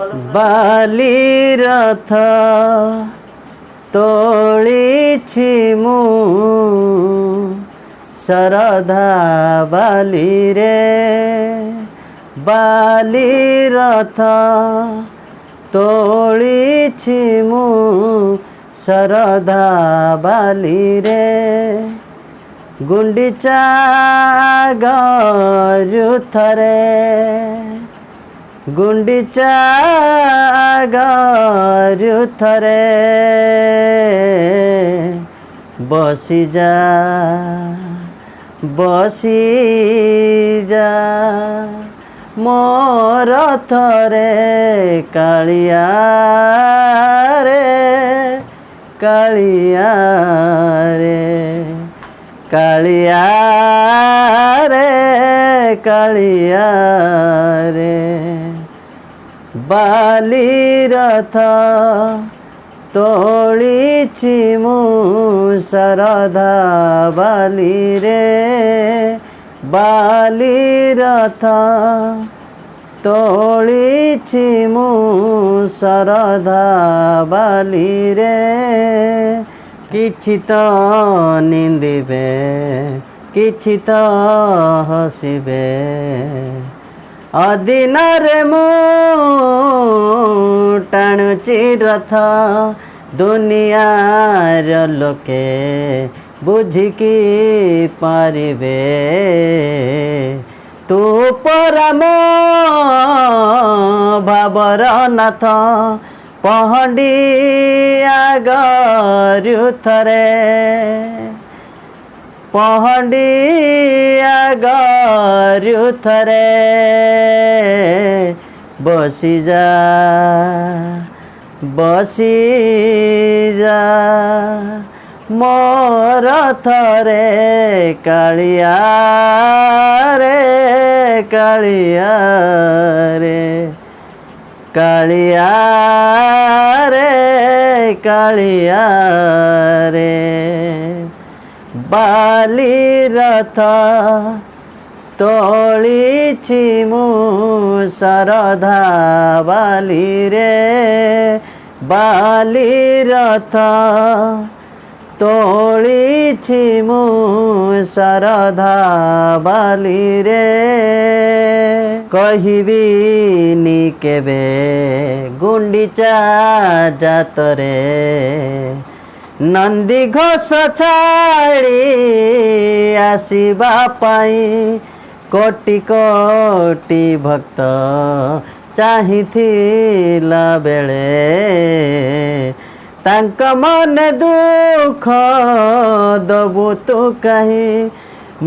बाली रथ तोलिछि मु शरधा बाली रे बाली रथ तोलिछि मु शरधा बाली रे गुंडीचा गरु थरे गुंडीचा गरु थरे बसी जा मोर थरे कालिया रे कालिया रे कालिया रे कालिया रे बाली रथ तोलिछि मु शरधा बाली रे बाली रथ तोलिछि मु शरधा बाली रे किछि तो निंदिबे किछि तो हसिबे अदिन रे मु टाणुची रथ दुनियार लोके बुझिकी पारिबे तू परम भावर नाथ पहंडिया गरु थरे पहंडिया गरु थरे बसी जा मोर थरे कालिया रे कालिया रे कालिया रे कालिया रे बाली रथ तोलिछि मु शरधा बाली रे बाली रथ तोलिछि मु शरधा बाली रे कहिबी नि केबे गुंडीचा जातरे नंदी घोष छाड़ी आसीबा पाई कोटि कोटि भक्त चाहिथिला बेले तांक मन दुख दबु तू कहीं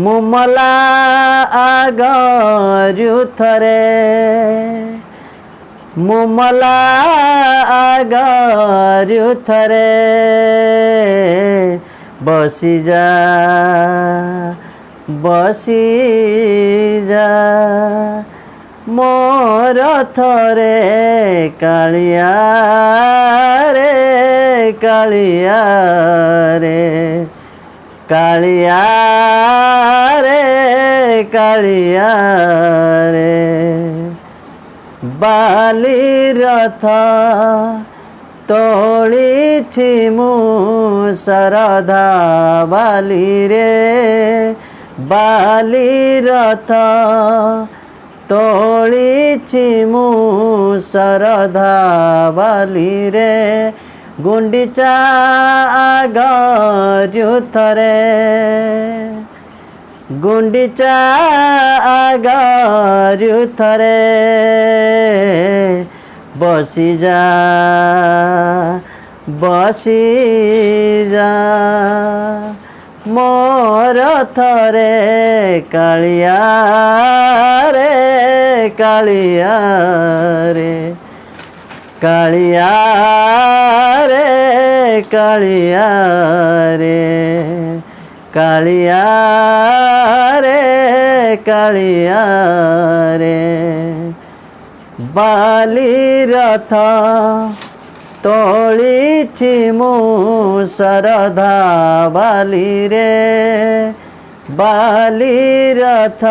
मुमला आगरु थरे मुमला आगरु थरे बसी जा मोर थरे कालिया रे कालिया रे कालिया रे कालिया रे बाली रथ तोलिछि मु शरधा बाली रे बाली रथ तोलिछि मु शरधा बाली रे गुंडीचा गरु थरे गुंडीचा गरु थरे बसी जा मोर थरे कालिया रे कालिया रे कालिया रे कालिया रे कालिया रे कालिया रे बाली रथ तोलिछि मु शरधा बाली रे बाली रथ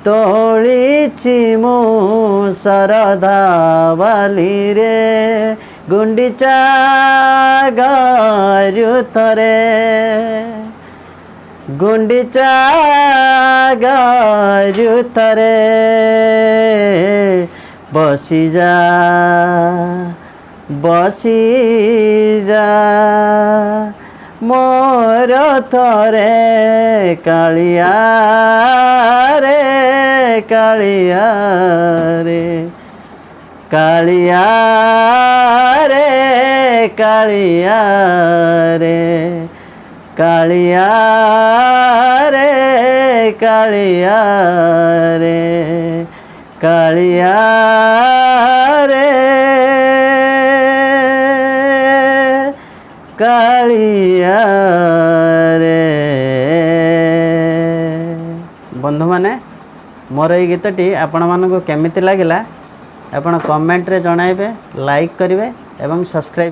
ତୋଳିଛି ମୁଁ ଶରଧା ବାଲିରେ ଗୁଣ୍ଡିଚା ଗାରୁ ଥରେ ଗୁଣ୍ଡିଚା ଗାରୁ ଥରେ ବସିଯା ବସିଯା ମୋର ଥରେ କାଳିଆ ରେ କାଳିଆ ରେ କାଳିଆ ରେ କାଳିଆ ରେ କାଳିଆ ରେ କାଳିଆ ରେ କାଳିଆ ରେ କାଳିଆ ରେ। बंधु माने मोर ये गीतटी आपण मानक केमिति लागिला आपण कमेंट रे जणाइबे लाइक करिवे एवं सब्सक्राइब